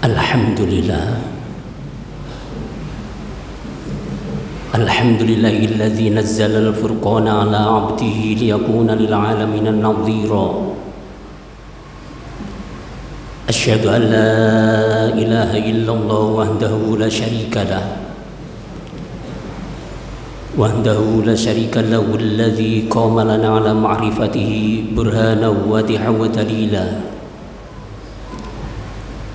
Alhamdulillah. Alhamdulillahilladzi nazzala al-furqana ala 'abdihi liyakuna lil 'alamin nadhira. Asyhadu an la ilaha illallah wahdahu la syarika lah. Wahdahu la syarika lahu alladzi qama lana 'ala ma'rifatihi burhanan wa wa dalila.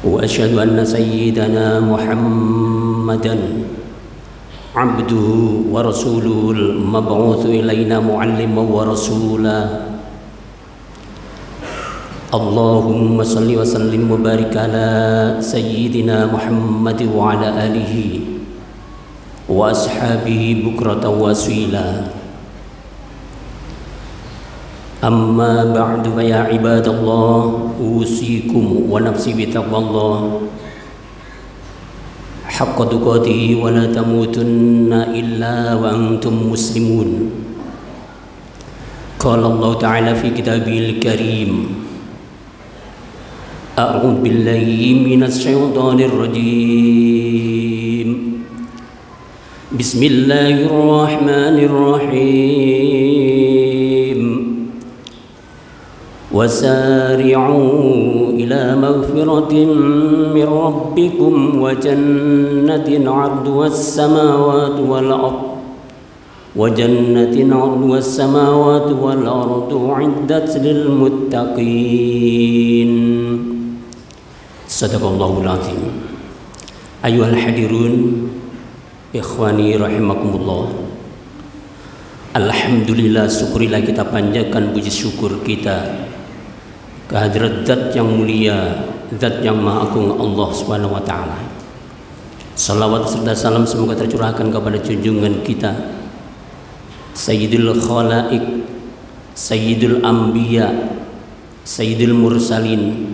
وأشهد أن سيدنا محمدا عبده ورسوله المبعوث إلينا معلما ورسولا. اللهم صل وسلم وبارك على سيدنا محمد وعلى آله وأصحابه بكرة وأصيلا. أما بعد فيا عباد الله أوصيكم ونفسي بتقوى الله حق تقاته ولا تموتن إلا وأنتم مسلمون. قال الله تعالى في كتابه الكريم: أعوذ بالله من الشيطان الرجيم. بسم الله الرحمن الرحيم. وسارعوا إلى مغفرة من ربكم وجنة عرضها السماوات والأرض أعدت للمتقين. صدق الله العظيم. أيها الحاضرون إخواني رحمكم الله. Alhamdulillah, syukurilah kita panjatkan puji syukur kita kehadirat Zat yang mulia, Zat yang maha agung, Allah Subhanahu wa taala. Salawat serta salam semoga tercurahkan kepada junjungan kita Sayyidul Khalaik, Sayyidul Anbiya, Sayyidul Mursalin,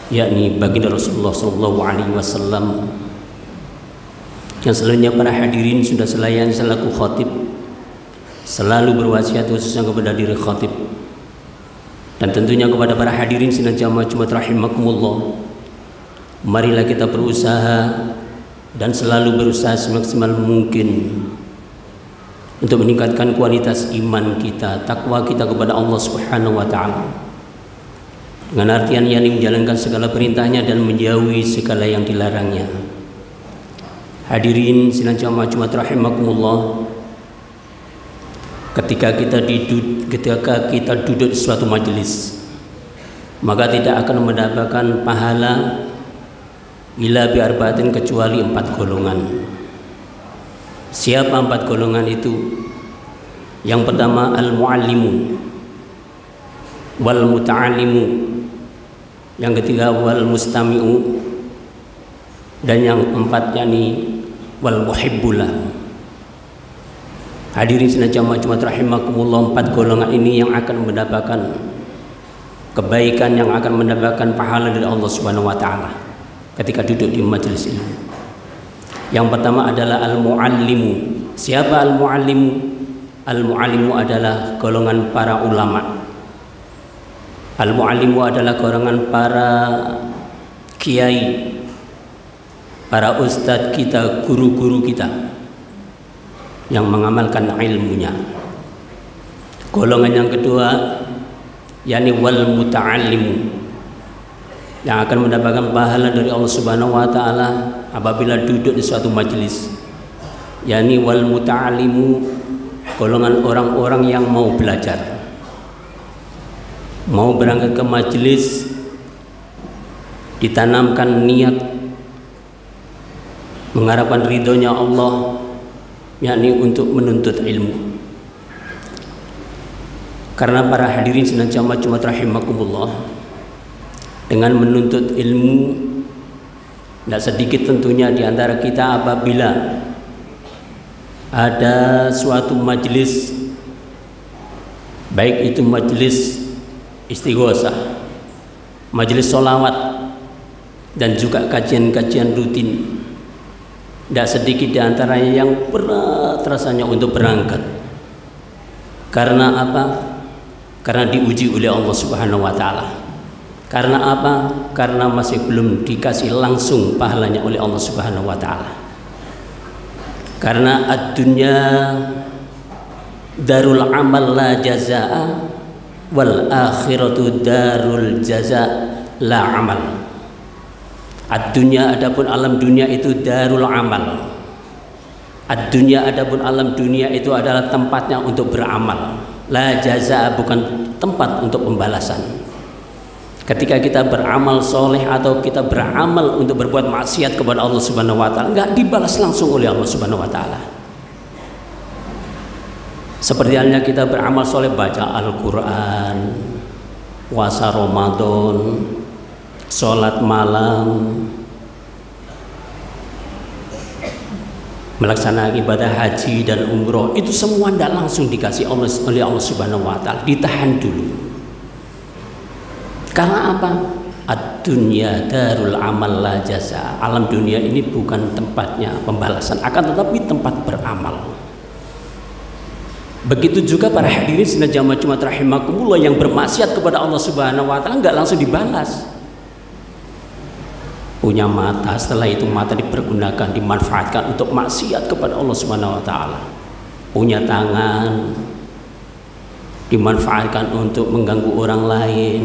yakni baginda Rasulullah sallallahu alaihi wasallam, yang selanjutnya para hadirin sudah selayan selaku khatib selalu berwasiat khususnya kepada diri khatib dan tentunya kepada para hadirin sidang jamaah Jumat rahimakumullah. Marilah kita berusaha dan selalu berusaha semaksimal mungkin untuk meningkatkan kualitas iman kita, takwa kita kepada Allah Subhanahu wa taala, dengan artian yakni menjalankan segala perintahnya dan menjauhi segala yang dilarangnya. Hadirin sidang jamaah Jumat rahimakumullah, ketika kita duduk di suatu majelis, maka tidak akan mendapatkan pahala illa bi arba'atin, kecuali 4 golongan. Siapa 4 golongan itu? Yang pertama al-muallimu wal muta'allimu, yang ketiga wal mustami'u, dan yang 4 yakni wal muhibbullah. Hadirin sidang jamaah Jumat rahimakumullah, 4 golongan ini yang akan mendapatkan kebaikan, yang akan mendapatkan pahala dari Allah Subhanahu wa taala ketika duduk di majelis ini. Yang pertama adalah al-muallimu. Siapa al-muallimu? Al-muallimu adalah golongan para ulama. Al-muallimu adalah golongan para kiai, para ustadz kita, guru-guru kita yang mengamalkan ilmunya. Golongan yang kedua yakni wal muta'allimu, yang akan mendapatkan pahala dari Allah Subhanahu wa taala apabila duduk di suatu majelis, yakni wal muta'allimu, golongan orang-orang yang mau belajar, mau berangkat ke majelis, ditanamkan niat mengharapkan ridhonya Allah, yakni untuk menuntut ilmu. Karena para hadirin sidang jamaah Jumat rahimakumullah, dengan menuntut ilmu tidak sedikit tentunya di antara kita apabila ada suatu majelis, baik itu majelis istighosah, majelis sholawat, dan juga kajian-kajian rutin, tidak sedikit di antaranya yang berat rasanya untuk berangkat. Karena apa? Karena diuji oleh Allah Subhanahu wa taala. Karena apa? Karena masih belum dikasih langsung pahalanya oleh Allah Subhanahu wa taala. Karena ad-dunya darul amal la jazaa wal akhiratu darul jaza la amal. Ad-dunya adapun alam dunia itu darul amal. Ad-dunya adapun alam dunia itu adalah tempatnya untuk beramal. La jazaa bukan tempat untuk pembalasan. Ketika kita beramal soleh atau kita beramal untuk berbuat maksiat kepada Allah Subhanahu wa taala, enggak dibalas langsung oleh Allah Subhanahu wa taala. Seperti halnya kita beramal soleh, baca Al-Quran, puasa Ramadan, sholat malam, melaksanakan ibadah haji dan umroh, itu semua tidak langsung dikasih oleh Allah Subhanahu wa taala, ditahan dulu. Karena apa? Ad-dunya darul amal la jaza. Alam dunia ini bukan tempatnya pembalasan, akan tetapi tempat beramal. Begitu juga para hadirin sidang jamaah Jumat rahimakumullah yang bermaksiat kepada Allah Subhanahu wa taala enggak langsung dibalas. Punya mata, setelah itu mata dipergunakan, dimanfaatkan untuk maksiat kepada Allah Subhanahu wa taala. Punya tangan, dimanfaatkan untuk mengganggu orang lain.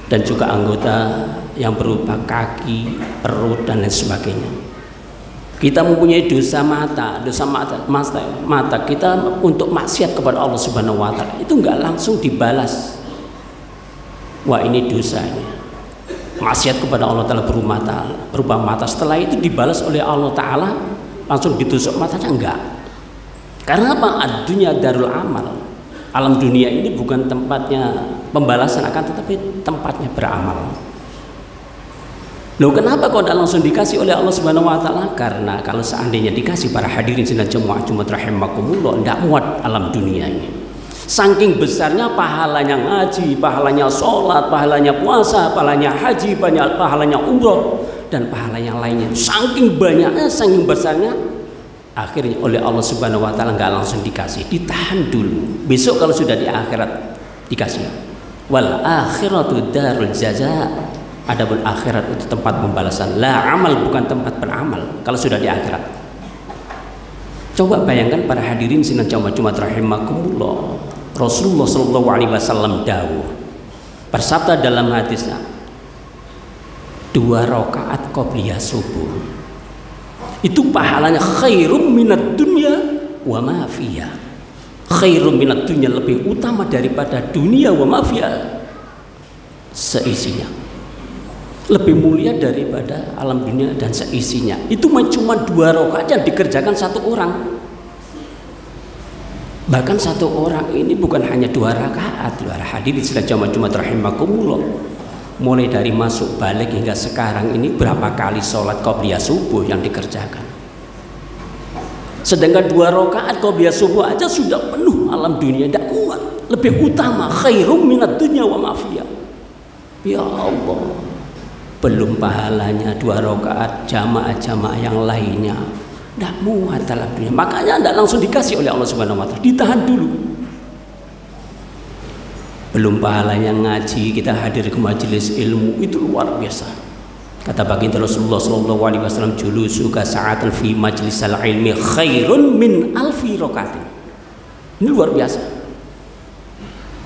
Dan juga anggota yang berupa kaki, perut dan lain sebagainya. Kita mempunyai dosa mata kita untuk maksiat kepada Allah Subhanahu wa taala itu enggak langsung dibalas. Wah, ini dosanya. Maksiat kepada Allah taala berupa mata. Setelah itu dibalas oleh Allah taala langsung ditusuk matanya, enggak. Karena apa? Ad-dunya darul amal. Alam dunia ini bukan tempatnya pembalasan, akan tetapi tempatnya beramal. Loh, kenapa kok tidak langsung dikasih oleh Allah Subhanahu wa taala? Karena kalau seandainya dikasih para hadirin sidang jamaah Jumat rahimakumullah, tidak muat alam dunia ini. Saking besarnya pahalanya ngaji, pahalanya sholat, pahalanya puasa, pahalanya haji, pahalanya umroh dan pahala yang lainnya. Saking banyaknya, saking besarnya, akhirnya oleh Allah Subhanahu wa taala nggak langsung dikasih, ditahan dulu. Besok kalau sudah di akhirat dikasih. Wal akhiratu darul jaza. Adapun akhirat itu tempat pembalasan. La amal, bukan tempat beramal kalau sudah di akhirat. Coba bayangkan para hadirin sidang jamaah Jumat rahimakumullah. Rasulullah sallallahu alaihi wasallam dawuh, bersabda dalam hadisnya, 2 rakaat qobliyah subuh itu pahalanya khairum minad dunya wa ma fiha. Khairum minad dunya, lebih utama daripada dunia, wa ma fiha, seisinya. Lebih mulia daripada alam dunia dan seisinya. Itu cuma 2 rakaat yang dikerjakan 1 orang. Bahkan 1 orang ini bukan hanya 2 rakaat. Hadirin sidang jamaah Jumat rahimakumullah. Mulai dari masuk balik hingga sekarang ini berapa kali sholat qobliyah subuh yang dikerjakan. Sedangkan 2 rakaat qobliyah subuh aja sudah penuh alam dunia, tidak muat. Lebih utama, khairum minad dunya wa ma fiha. Ya Allah, belum pahalanya 2 rakaat jamaah-jamaah yang lainnya, tidak muat dalam dunia. Makanya tidak langsung dikasih oleh Allah Subhanahu wa taala, ditahan dulu. Belum pahalanya ngaji, kita hadir ke majelis ilmu, itu luar biasa. Kata baginda Rasulullah sallallahu alaihi wasallam, julusuka sa'atan fi majlisal ilmi khairun min alfi rakaatin. Ini luar biasa.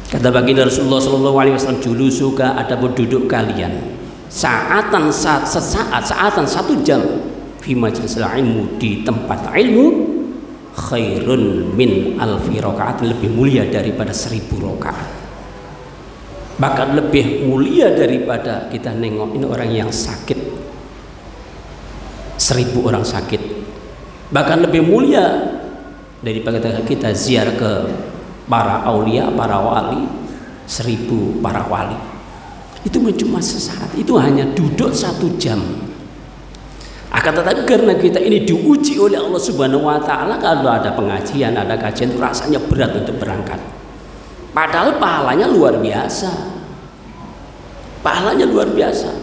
Kata baginda Rasulullah sallallahu alaihi wasallam, julusuka, adapun duduk kalian, sa'atan, sa'atan 1 jam fi majlisal ilmu, di tempat ilmu, khairun min alfi rakaat, lebih mulia daripada 1000 rakaat. Bahkan lebih mulia daripada kita nengok ini orang yang sakit, 1000 orang sakit. Bahkan lebih mulia daripada kita ziarah ke para aulia, para wali, 1000 para wali. Itu cuma sesaat, itu hanya duduk 1 jam. Akan tetapi karena kita ini diuji oleh Allah Subhanahu wa taala, kalau ada pengajian, ada kajian, rasanya berat untuk berangkat. Padahal pahalanya luar biasa. Pahalanya luar biasa.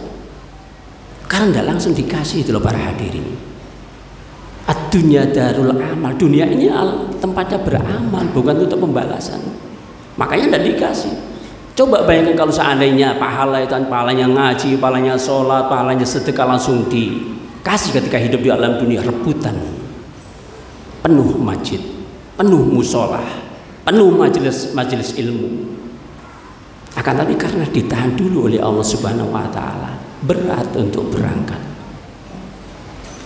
Karena tidak langsung dikasih itu loh para hadirin. Ad-dunya darul amal. Dunia ini tempatnya beramal, bukan untuk pembalasan. Makanya tidak dikasih. Coba bayangkan kalau seandainya pahala itu, pahalanya ngaji, pahalanya sholat, pahalanya sedekah langsung dikasih ketika hidup di alam dunia, rebutan. Penuh masjid, penuh musola, penuh majelis ilmu. Akan tapi karena ditahan dulu oleh Allah Subhanahu wa taala, berat untuk berangkat.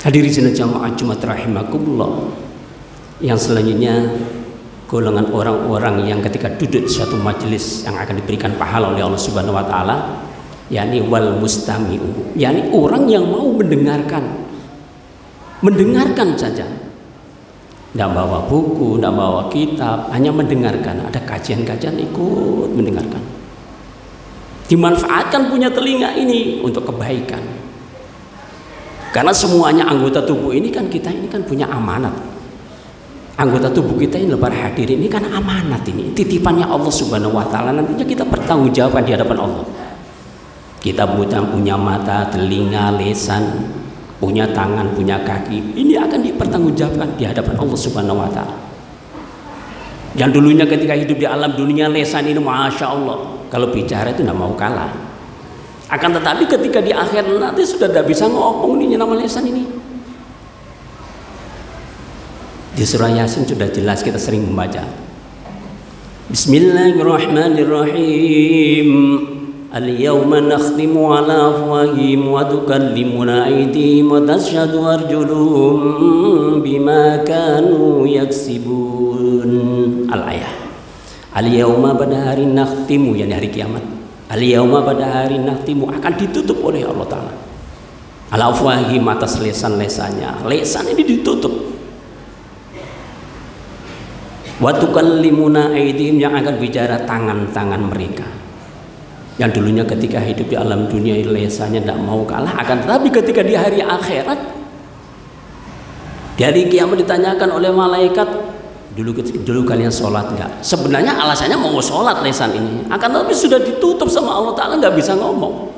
Hadirin jamaah Jumat rahimakumullah. Yang selanjutnya golongan orang-orang yang ketika duduk di suatu majelis yang akan diberikan pahala oleh Allah Subhanahu wa taala, yakni wal mustami'u, yakni orang yang mau mendengarkan saja. Tidak bawa buku, tidak bawa kitab, hanya mendengarkan. Ada kajian-kajian, ikut mendengarkan. Dimanfaatkan punya telinga ini untuk kebaikan. Karena semuanya anggota tubuh ini kan kita ini kan punya amanat. Anggota tubuh kita ini para hadirin ini kan amanat, ini titipannya Allah Subhanahu wa taala, nantinya kita bertanggungjawabkan di hadapan Allah. Kita punya mata, telinga, lisan, punya tangan, punya kaki. Ini akan dipertanggungjawabkan di hadapan Allah Subhanahu wa taala. Yang dulunya ketika hidup di alam dunia lisan ini masya Allah, kalau bicara itu tidak mau kalah. Akan tetapi ketika di akhir nanti sudah tidak bisa ngomong nih nama lisan ini. Di surah Yasin sudah jelas, kita sering membaca. Bismillahirrahmanirrahim. Al-yawma nakhtimu ala afwahihim wa tukallimuna aydihim wa tashhadu arjuluhum bima kanu yaksibun. Al-ayah. Al-yawma pada hari nakhtimu, yakni hari kiamat. Al-yawma pada hari nakhtimu akan ditutup oleh Allah Ta'ala. Ala afwahihim, atas lesan-lesannya. Lesan ini ditutup. Wa tukallimuna aydihim, yang akan bicara tangan-tangan mereka. Yang dulunya ketika hidup di alam dunia lesannya tidak mau kalah, akan tetapi ketika di hari akhirat, di hari kiamat ditanyakan oleh malaikat, dulu kalian sholat enggak? Sebenarnya alasannya mau sholat lesan ini, akan tetapi sudah ditutup sama Allah Ta'ala, nggak bisa ngomong.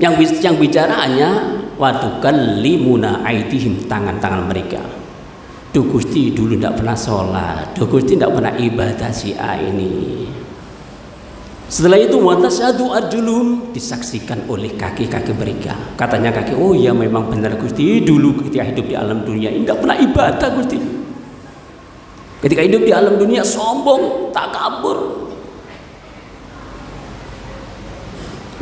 Yang bicara hanya wa tukallimuna aydihim, tangan-tangan mereka. Duh Gusti dulu tidak pernah sholat, duh Gusti tidak pernah ibadah si A ini. Setelah itu watashhadu arjuluhum, disaksikan oleh kaki-kaki mereka. Katanya kaki, oh ya memang benar Gusti, dulu ketika hidup di alam dunia ini tidak pernah ibadah Gusti. Ketika hidup di alam dunia sombong, takabur.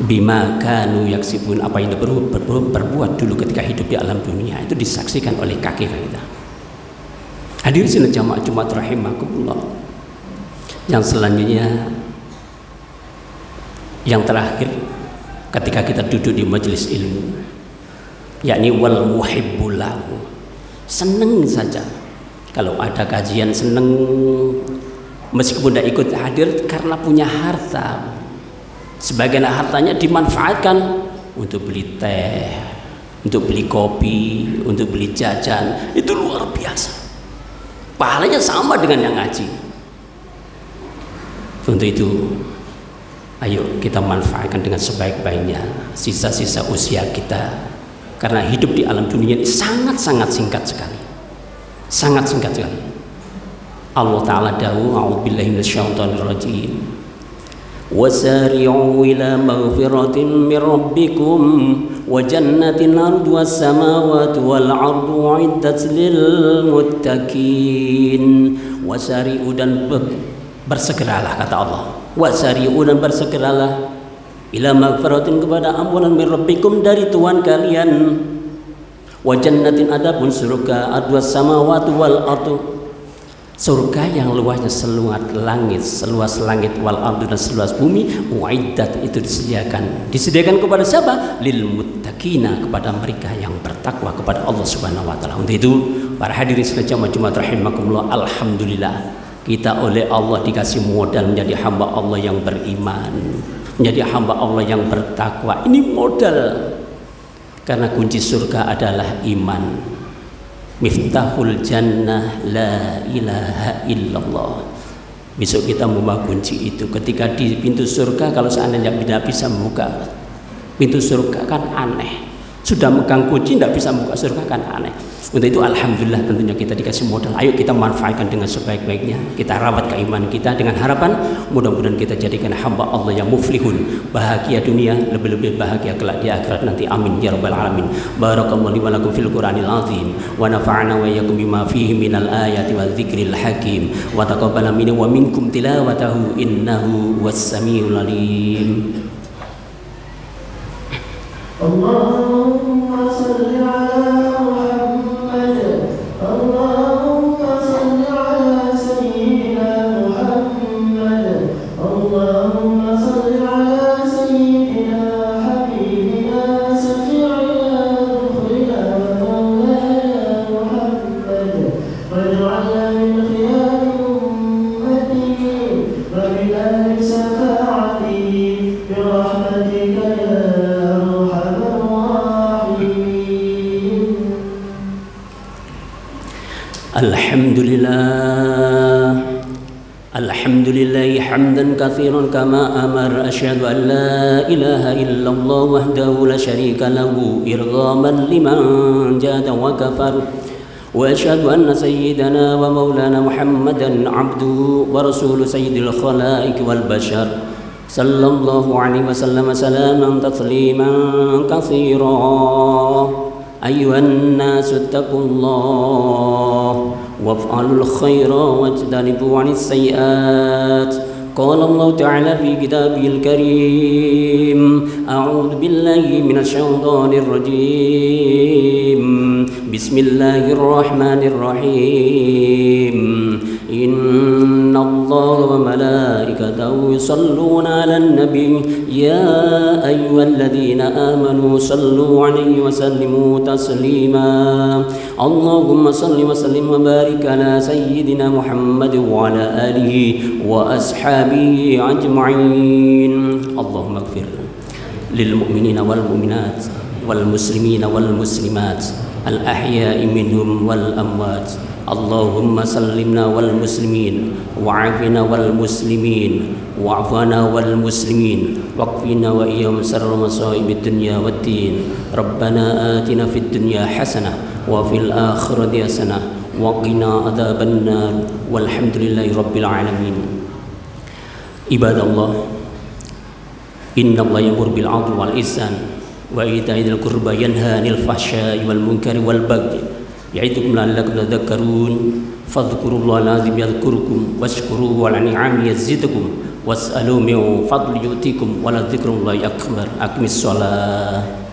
Bima kanu yaksibun, apa yang berbuat dulu ketika hidup di alam dunia itu disaksikan oleh kaki-kaki kita. Hadirin jamaah Jumat rahimakumullah. Yang selanjutnya, yang terakhir, ketika kita duduk di majelis ilmu, yakni wal muhibbulahu, seneng saja. Kalau ada kajian seneng, meskipun tidak ikut hadir karena punya harta. Sebagian hartanya dimanfaatkan untuk beli teh, untuk beli kopi, untuk beli jajan. Itu luar biasa. Pahalanya sama dengan yang ngaji. Untuk itu, ayo kita manfaatkan dengan sebaik-baiknya sisa-sisa usia kita. Karena hidup di alam dunia ini sangat-sangat singkat sekali. Sangat singkat sekali. Allah Ta'ala da'u a'udzubillahi minasyaitonirrajim. Wasari'u ila maghfiratin min rabbikum wa jannatin arduha as-samawati wal ardu 'iddat lil muttaqin. Wasari'u, dan bersegeralah, kata Allah. Wasari'u, dan bersegeralah ila maghfiratin, kepada ampunan min rabbikum, dari Tuhan kalian. Wa jannatin, adapun surga, arduha as-samawati wal ardu, surga yang luasnya seluas langit wal ardu, dan seluas bumi. Uiddat, itu disediakan kepada siapa? Lil muttaqina, kepada mereka yang bertakwa kepada Allah Subhanahu wa taala. Untuk itu para hadirin sekalian Jumat rahimakumullah, alhamdulillah kita oleh Allah dikasih modal menjadi hamba Allah yang beriman, menjadi hamba Allah yang bertakwa. Ini modal, karena kunci surga adalah iman. Miftahul jannah la ilaha illallah. Besok kita membawa kunci itu. Ketika di pintu surga, kalau seandainya tidak bisa membuka pintu surga kan aneh. Sudah megang kunci tidak bisa buka surga kan aneh. Untuk itu alhamdulillah tentunya kita dikasih modal. Ayo kita manfaatkan dengan sebaik-baiknya. Kita rawat keimanan kita dengan harapan mudah-mudahan kita jadikan hamba Allah yang muflihun, bahagia dunia, lebih-lebih bahagia kelak di akhirat nanti. Amin ya rabbal alamin. Barakallahu li wa lakum fil Qur'anil azim wa nafa'ana wa iyyakum bima fihi minal ayati wadh-dzikril hakim wa taqabbala minni wa minkum tilawatahu innahu was-sami'ul alim. Allahumma salli ala Muhammad, Allahumma salli ala Sayyidina Muhammad, Allahumma salli ala Sayyidina Habibina Syafi'ina Dhukrina wa Maulana Muhammad waj'alna min khiyari ummatihi wa min ahli syafa'atihi birahmatika ya Alhamdulillah hamdan katsiran kama amar asyhadu an la ilaha illallah wahdahu la syarika lahu irghaman liman jada wa kafar wa asyhadu anna sayyidana wa maulana Muhammadan abduhu wa rasuluhu sayyidil khalaiq wal bashar sallallahu alaihi wasallam salaman tasliman katsiran. أيها الناس اتقوا الله وافعلوا الخير واجتنبوا عن السيئات. قال الله تعالى في كتابه الكريم أعوذ بالله من الشيطان الرجيم بسم الله الرحمن الرحيم إن الله وملائكته يصلون على النبي يا أيها الذين آمنوا صلوا عليه وسلموا تسليما. اللهم صل وسلم وبارك على سيدنا محمد وعلى آله وأصحابه أجمعين. اللهم اغفر للمؤمنين والمؤمنات والمسلمين والمسلمات الأحياء منهم والأموات. اللهم سلمنا والمسلمين وعافنا والمسلمين وعفنا والمسلمين واكفنا وإياهم شر مصائب الدنيا والدين. ربنا آتنا في الدنيا حسنة وفي الآخرة حسنة وقنا عذاب النار والحمد لله رب العالمين. عباد الله إن الله يأمر بالعدل والإحسان وإيتاء ذي القربى ينهى عن الفحشاء والمنكر والبغي يعظكم لعلكم تذكرون. فاذكروا الله العظيم يذكركم واشكروه على نعمه يزدكم واسألوا من فضل يؤتكم ولذكر الله أكبر. أقم الصلاة.